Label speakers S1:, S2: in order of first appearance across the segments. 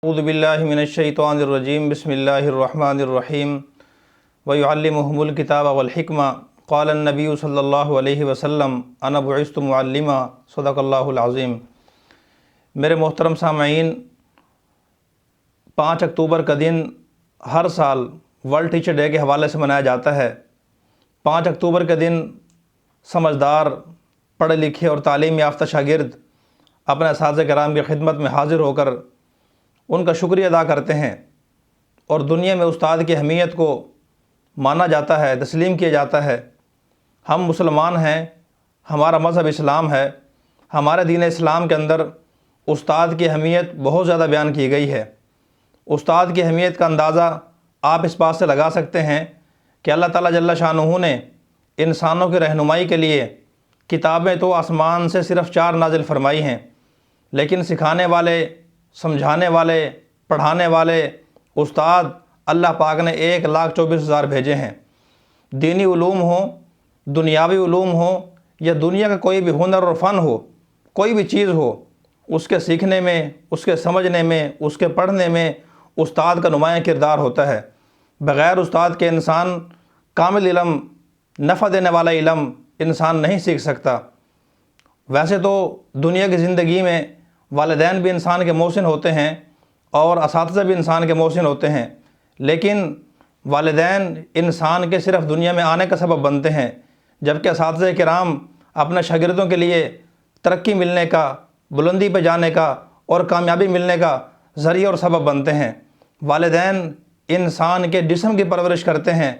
S1: اعوذ باللہ من الشیطان الرجیم بسم اللہ الرحمن الرحیم ویعلمہم الکتاب والحکمہ قال النبی صلی اللہ علیہ وسلم انا بعثت معلما صدق اللہ العظیم۔ میرے محترم سامعین، 5 اکتوبر کا دن ہر سال ورلڈ ٹیچر ڈے کے حوالے سے منایا جاتا ہے۔ 5 اکتوبر کے دن سمجھدار، پڑھے لکھے اور تعلیم یافتہ شاگرد اپنے اساتذہ کرام کی خدمت میں حاضر ہو کر ان کا شکریہ ادا کرتے ہیں، اور دنیا میں استاد کی اہمیت کو مانا جاتا ہے، تسلیم کیا جاتا ہے۔ ہم مسلمان ہیں، ہمارا مذہب اسلام ہے، ہمارے دین اسلام کے اندر استاد کی اہمیت بہت زیادہ بیان کی گئی ہے۔ استاد کی اہمیت کا اندازہ آپ اس بات سے لگا سکتے ہیں کہ اللہ تعالیٰ جل شانہ نے انسانوں کی رہنمائی کے لیے کتابیں تو آسمان سے صرف 4 نازل فرمائی ہیں، لیکن سکھانے والے، سمجھانے والے، پڑھانے والے استاد اللہ پاک نے 1,24,000 بھیجے ہیں۔ دینی علوم ہوں، دنیاوی علوم ہوں، یا دنیا کا کوئی بھی ہنر اور فن ہو، کوئی بھی چیز ہو، اس کے سیکھنے میں، اس کے سمجھنے میں، اس کے پڑھنے میں استاد کا نمایاں کردار ہوتا ہے۔ بغیر استاد کے انسان کامل علم، نفع دینے والا علم انسان نہیں سیکھ سکتا۔ ویسے تو دنیا کی زندگی میں والدین بھی انسان کے محسن ہوتے ہیں اور اساتذہ بھی انسان کے محسن ہوتے ہیں، لیکن والدین انسان کے صرف دنیا میں آنے کا سبب بنتے ہیں، جبکہ اساتذہ کرام اپنے شاگردوں کے لیے ترقی ملنے کا، بلندی پہ جانے کا اور کامیابی ملنے کا ذریعہ اور سبب بنتے ہیں۔ والدین انسان کے جسم کی پرورش کرتے ہیں،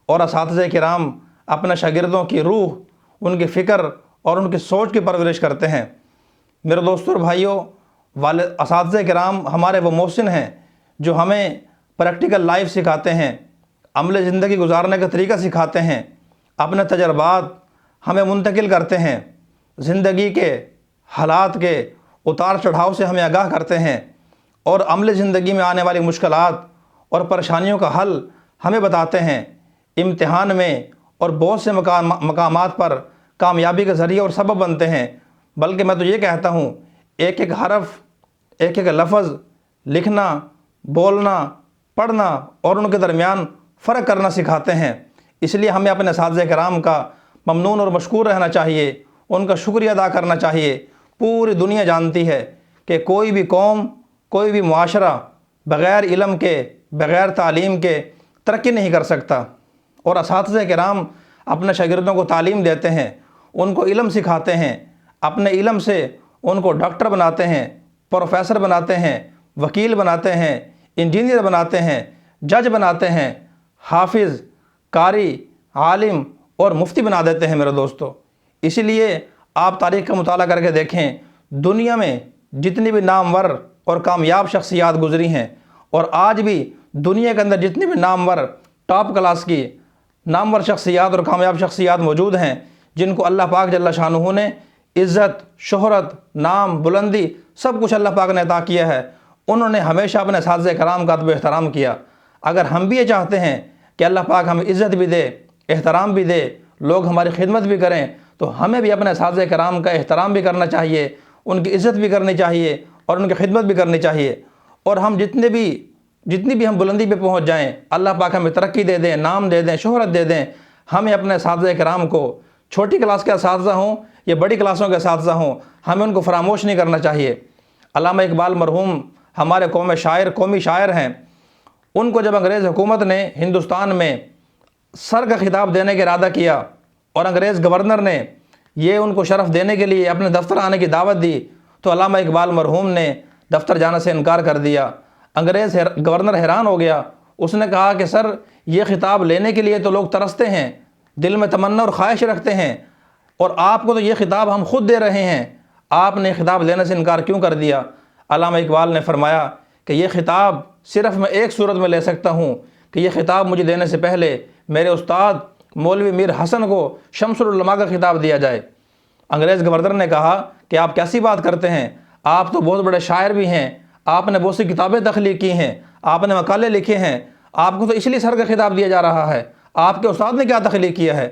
S1: اور اساتذہ کرام اپنے شاگردوں کی روح، ان کی فکر اور ان کی سوچ کی پرورش کرتے ہیں۔ میرے دوستوں اور بھائیوں، اساتذہ کرام ہمارے وہ محسن ہیں جو ہمیں پریکٹیکل لائف سکھاتے ہیں، عمل زندگی گزارنے کا طریقہ سکھاتے ہیں، اپنے تجربات ہمیں منتقل کرتے ہیں، زندگی کے حالات کے اتار چڑھاؤ سے ہمیں آگاہ کرتے ہیں، اور عمل زندگی میں آنے والی مشکلات اور پریشانیوں کا حل ہمیں بتاتے ہیں۔ امتحان میں اور بہت سے مقامات پر کامیابی کا ذریعہ اور سبب بنتے ہیں۔ بلکہ میں تو یہ کہتا ہوں، ایک ایک حرف، ایک ایک لفظ لکھنا، بولنا، پڑھنا اور ان کے درمیان فرق کرنا سکھاتے ہیں۔ اس لیے ہمیں اپنے اساتذہ کرام کا ممنون اور مشکور رہنا چاہیے، ان کا شکریہ ادا کرنا چاہیے۔ پوری دنیا جانتی ہے کہ کوئی بھی قوم، کوئی بھی معاشرہ بغیر علم کے، بغیر تعلیم کے ترقی نہیں کر سکتا، اور اساتذہ کرام اپنے شاگردوں کو تعلیم دیتے ہیں، ان کو علم سکھاتے ہیں، اپنے علم سے ان کو ڈاکٹر بناتے ہیں، پروفیسر بناتے ہیں، وکیل بناتے ہیں، انجینئر بناتے ہیں، جج بناتے ہیں، حافظ، قاری، عالم اور مفتی بنا دیتے ہیں۔ میرے دوستو، اسی لیے آپ تاریخ کا مطالعہ کر کے دیکھیں، دنیا میں جتنی بھی نامور اور کامیاب شخصیات گزری ہیں، اور آج بھی دنیا کے اندر جتنی بھی نامور، ٹاپ کلاس کی نامور شخصیات اور کامیاب شخصیات موجود ہیں، جن کو اللہ پاک جل شانہ نے عزت، شہرت، نام، بلندی سب کچھ اللہ پاک نے عطا کیا ہے، انہوں نے ہمیشہ اپنے اساتذہ کرام کا ادب و احترام کیا۔ اگر ہم بھی یہ چاہتے ہیں کہ اللہ پاک ہمیں عزت بھی دے، احترام بھی دے، لوگ ہماری خدمت بھی کریں، تو ہمیں بھی اپنے اساتذہ کرام کا احترام بھی کرنا چاہیے، ان کی عزت بھی کرنی چاہیے اور ان کی خدمت بھی کرنی چاہیے۔ اور ہم جتنی بھی ہم بلندی پہ پہنچ جائیں، اللہ پاک ہمیں ترقی دے دیں، نام دے دیں، شہرت دے دیں، ہمیں اپنے اساتذہ کرام کو، چھوٹی کلاس کے اساتذہ ہوں یا بڑی کلاسوں کے اساتذہ ہوں، ہمیں ان کو فراموش نہیں کرنا چاہیے۔ علامہ اقبال مرحوم ہمارے قومی شاعر ہیں، ان کو جب انگریز حکومت نے ہندوستان میں سر کا خطاب دینے کا ارادہ کیا، اور انگریز گورنر نے یہ ان کو شرف دینے کے لیے اپنے دفتر آنے کی دعوت دی، تو علامہ اقبال مرحوم نے دفتر جانے سے انکار کر دیا۔ انگریز گورنر حیران ہو گیا، اس نے کہا کہ سر، یہ خطاب لینے کے لیے تو لوگ ترستے ہیں، دل میں تمنا اور خواہش رکھتے ہیں، اور آپ کو تو یہ خطاب ہم خود دے رہے ہیں، آپ نے خطاب لینے سے انکار کیوں کر دیا؟ علامہ اقبال نے فرمایا کہ یہ خطاب صرف میں ایک صورت میں لے سکتا ہوں، کہ یہ خطاب مجھے دینے سے پہلے میرے استاد مولوی میر حسن کو شمس العلماء کا خطاب دیا جائے۔ انگریز گورنر نے کہا کہ آپ کیسی بات کرتے ہیں، آپ تو بہت بڑے شاعر بھی ہیں، آپ نے بہت سی کتابیں تخلیق کی ہیں، آپ نے مقالے لکھے ہیں، آپ کو تو اس لیے سر کا خطاب دیا جا رہا ہے، آپ کے استاد نے کیا تخلیق کیا ہے؟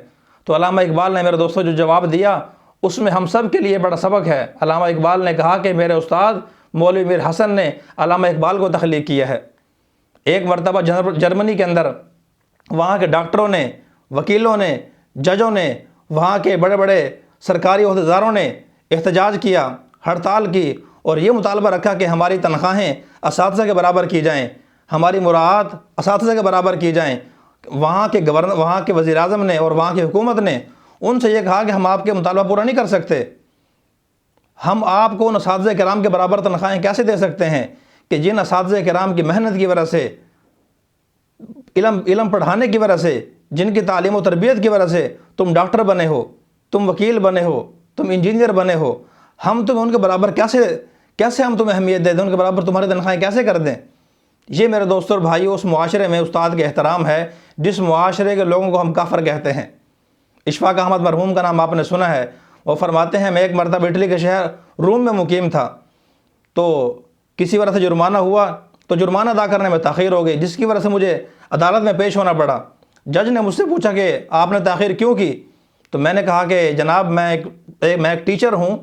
S1: تو علامہ اقبال نے میرے دوستوں جو جواب دیا، اس میں ہم سب کے لیے بڑا سبق ہے۔ علامہ اقبال نے کہا کہ میرے استاد مولوی میر حسن نے علامہ اقبال کو تخلیق کیا ہے۔ ایک مرتبہ جرمنی کے اندر وہاں کے ڈاکٹروں نے، وکیلوں نے، ججوں نے، وہاں کے بڑے بڑے سرکاری عہدیداروں نے احتجاج کیا، ہڑتال کی، اور یہ مطالبہ رکھا کہ ہماری تنخواہیں اساتذہ کے برابر کی جائیں، ہماری مراعات اساتذہ کے برابر کی جائیں۔ وہاں کے وزیر اعظم نے اور وہاں کی حکومت نے ان سے یہ کہا کہ ہم آپ کے مطالبہ پورا نہیں کر سکتے، ہم آپ کو ان اساتذہ کرام کے برابر تنخواہیں کیسے دے سکتے ہیں کہ جن اساتذہ کرام کی محنت کی وجہ سے، علم پڑھانے کی وجہ سے، جن کی تعلیم و تربیت کی وجہ سے تم ڈاکٹر بنے ہو، تم وکیل بنے ہو، تم انجینئر بنے ہو، ہم تمہیں ان کے برابر کیسے ہم تمہیں اہمیت دے دیں، ان کے برابر تمہاری تنخواہیں کیسے کر دیں؟ یہ میرے دوستوں اور بھائیوں اس معاشرے میں استاد کے احترام ہے جس معاشرے کے لوگوں کو ہم کافر کہتے ہیں۔ اشفاق احمد مرحوم کا نام آپ نے سنا ہے، وہ فرماتے ہیں میں ایک مرتبہ اٹلی کے شہر روم میں مقیم تھا، تو کسی وجہ سے جرمانہ ہوا، تو جرمانہ ادا کرنے میں تاخیر ہو گئی، جس کی وجہ سے مجھے عدالت میں پیش ہونا پڑا۔ جج نے مجھ سے پوچھا کہ آپ نے تاخیر کیوں کی؟ تو میں نے کہا کہ جناب میں ایک ٹیچر ہوں،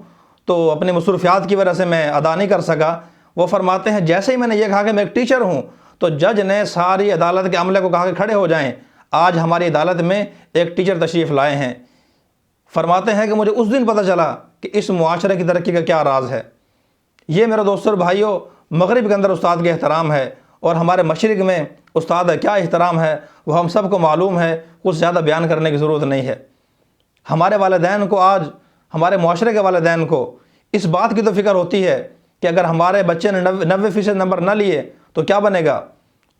S1: تو اپنی مصروفیات کی وجہ سے میں ادا نہیں کر سکا۔ وہ فرماتے ہیں جیسے ہی میں نے یہ کہا کہ میں ایک ٹیچر ہوں، تو جج نے ساری عدالت کے عملے کو کہا کہ کھڑے ہو جائیں، آج ہماری عدالت میں ایک ٹیچر تشریف لائے ہیں۔ فرماتے ہیں کہ مجھے اس دن پتہ چلا کہ اس معاشرے کی ترقی کا کیا راز ہے۔ یہ میرے دوستوں اور بھائیوں مغرب کے اندر استاد کے احترام ہے، اور ہمارے مشرق میں استاد کا کیا احترام ہے وہ ہم سب کو معلوم ہے، کچھ زیادہ بیان کرنے کی ضرورت نہیں ہے۔ ہمارے والدین کو آج، ہمارے معاشرے کے والدین کو اس بات کی تو فکر ہوتی ہے کہ اگر ہمارے بچے نے 90% نمبر نہ لیے تو کیا بنے گا،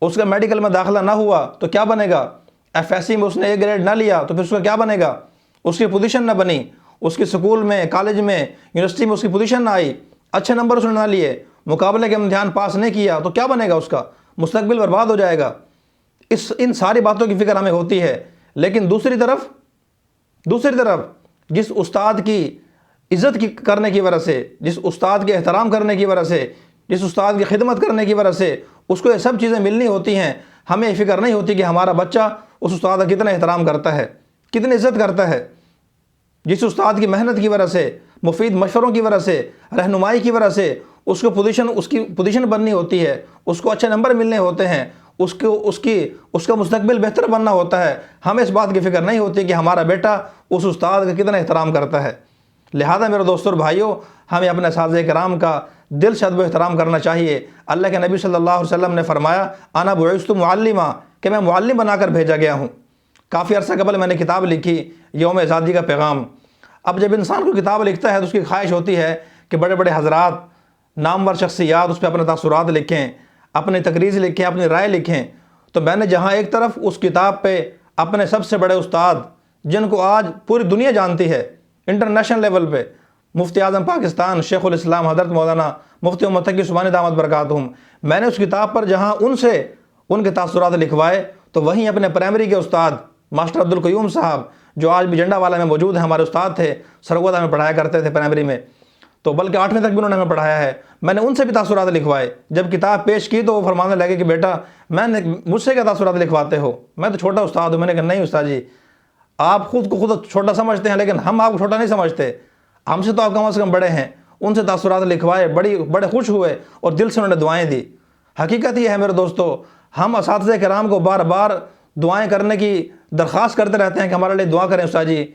S1: اس کا میڈیکل میں داخلہ نہ ہوا تو کیا بنے گا، FSC میں اس نے A گریڈ نہ لیا تو پھر اس کا کیا بنے گا، اس کی پوزیشن نہ بنی، اس کی سکول میں، کالج میں، یونیورسٹی میں اس کی پوزیشن نہ آئی، اچھے نمبر اس نے نہ لیے، مقابلے کے امتحان پاس نہیں کیا تو کیا بنے گا، اس کا مستقبل برباد ہو جائے گا۔ ان ساری باتوں کی فکر ہمیں ہوتی ہے، لیکن دوسری طرف جس استاد کی عزت کرنے کی وجہ سے، جس استاد کے احترام کرنے کی وجہ سے، جس استاد کی خدمت کرنے کی وجہ سے اس کو یہ سب چیزیں ملنی ہوتی ہیں، ہمیں یہ فکر نہیں ہوتی کہ ہمارا بچہ اس استاد کا کتنا احترام کرتا ہے، کتنی عزت کرتا ہے۔ جس استاد کی محنت کی وجہ سے، مفید مشوروں کی وجہ سے، رہنمائی کی وجہ سے اس کی پوزیشن بننی ہوتی ہے، اس کو اچھے نمبر ملنے ہوتے ہیں، اس کا مستقبل بہتر بننا ہوتا ہے، ہمیں اس بات کی فکر نہیں ہوتی کہ ہمارا بیٹا اس استاد کا کتنا احترام کرتا ہے۔ لہذا میرے دوستوں اور بھائیوں ہمیں اپنے اساتذہ کرام کا دل سے ادب و احترام کرنا چاہیے۔ اللہ کے نبی صلی اللہ علیہ وسلم نے فرمایا انا بعثت معلما، کہ میں معلم بنا کر بھیجا گیا ہوں۔ کافی عرصہ قبل میں نے کتاب لکھی یوم آزادی کا پیغام۔ اب جب انسان کو کتاب لکھتا ہے تو اس کی خواہش ہوتی ہے کہ بڑے بڑے حضرات، نامور شخصیات اس پہ اپنے تاثرات لکھیں، اپنی تقریر لکھیں، اپنی رائے لکھیں۔ تو میں نے جہاں ایک طرف اس کتاب پہ اپنے سب سے بڑے استاد جن کو آج پوری دنیا جانتی ہے انٹرنیشنل لیول پہ، مفتی اعظم پاکستان شیخ الاسلام حضرت مولانا مفتی محمد تقی عثمانی دامت برکاتہم، میں نے اس کتاب پر جہاں ان کے تاثرات لکھوائے، تو وہیں اپنے پرائمری کے استاد ماسٹر عبدالقیوم صاحب جو آج بھی جنڈا والا میں موجود ہیں، ہمارے استاد تھے، سرگودا میں پڑھایا کرتے تھے پرائمری میں، تو بلکہ 8ویں تک بھی انہوں نے ہمیں پڑھایا ہے، میں نے ان سے بھی تاثرات لکھوائے۔ جب کتاب پیش کی تو وہ فرمانے لگے کہ بیٹا مجھ سے کیا تاثرات لکھواتے ہو، میں تو چھوٹا استاد ہوں۔ میں نے کہا نہیں استاد جی، آپ خود کو چھوٹا سمجھتے ہیں لیکن ہم آپ کو چھوٹا نہیں سمجھتے، ہم سے تو آپ کم از کم بڑے ہیں۔ ان سے تاثرات لکھوائے، بڑے خوش ہوئے اور دل سے انہوں نے دعائیں دی۔ حقیقت یہ ہے میرے دوستو، ہم اساتذہ کرام کو بار بار دعائیں کرنے کی درخواست کرتے رہتے ہیں کہ ہمارے لیے دعا کریں استاد جی،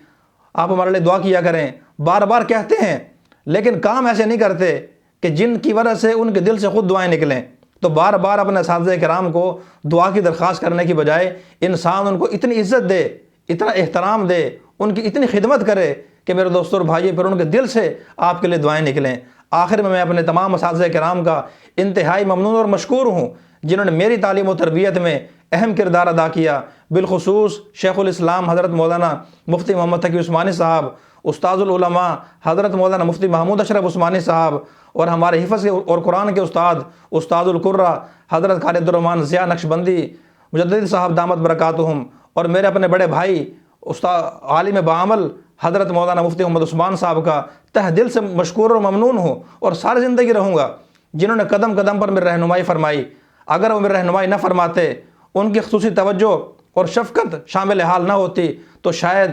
S1: آپ ہمارے لیے دعا کیا کریں، بار بار کہتے ہیں، لیکن کام ایسے نہیں کرتے کہ جن کی وجہ سے ان کے دل سے خود دعائیں نکلیں۔ تو بار بار اپنے اساتذہ کرام کو دعا کی درخواست کرنے کی بجائے انسان ان کو اتنی عزت دے، اتنا احترام دے، ان کی اتنی خدمت کرے کہ میرے دوستوں اور بھائیوں پھر ان کے دل سے آپ کے لیے دعائیں نکلیں۔ آخر میں اپنے تمام اساتذہ کرام کا انتہائی ممنون اور مشکور ہوں جنہوں نے میری تعلیم و تربیت میں اہم کردار ادا کیا، بالخصوص شیخ الاسلام حضرت مولانا مفتی محمد تقی عثمانی صاحب، استاذ العلماء حضرت مولانا مفتی محمود اشرف عثمانی صاحب، اور ہمارے حفظ اور قرآن کے استاد القرہ حضرت خالد الرحمن ضیاء نقشبندی مجدد صاحب دامت برکاتہم، اور میرے اپنے بڑے بھائی استاد عالم بعمل حضرت مولانا مفتی محمد عثمان صاحب کا تہ دل سے مشکور اور ممنون ہوں، اور ساری زندگی رہوں گا، جنہوں نے قدم قدم پر میری رہنمائی فرمائی۔ اگر وہ میری رہنمائی نہ فرماتے، ان کی خصوصی توجہ اور شفقت شامل حال نہ ہوتی، تو شاید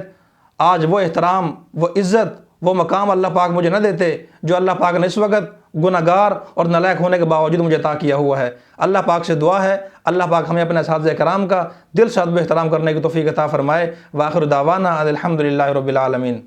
S1: آج وہ احترام، وہ عزت، وہ مقام اللہ پاک مجھے نہ دیتے جو اللہ پاک نے اس وقت گناہگار اور نالائق ہونے کے باوجود مجھے عطا کیا ہوا ہے۔ اللہ پاک سے دعا ہے اللہ پاک ہمیں اپنے اساتذہ کرام کا دل سے ادب و احترام کرنے کی توفیق عطا فرمائے۔ وآخر دعوانا الحمدللہ رب العالمین۔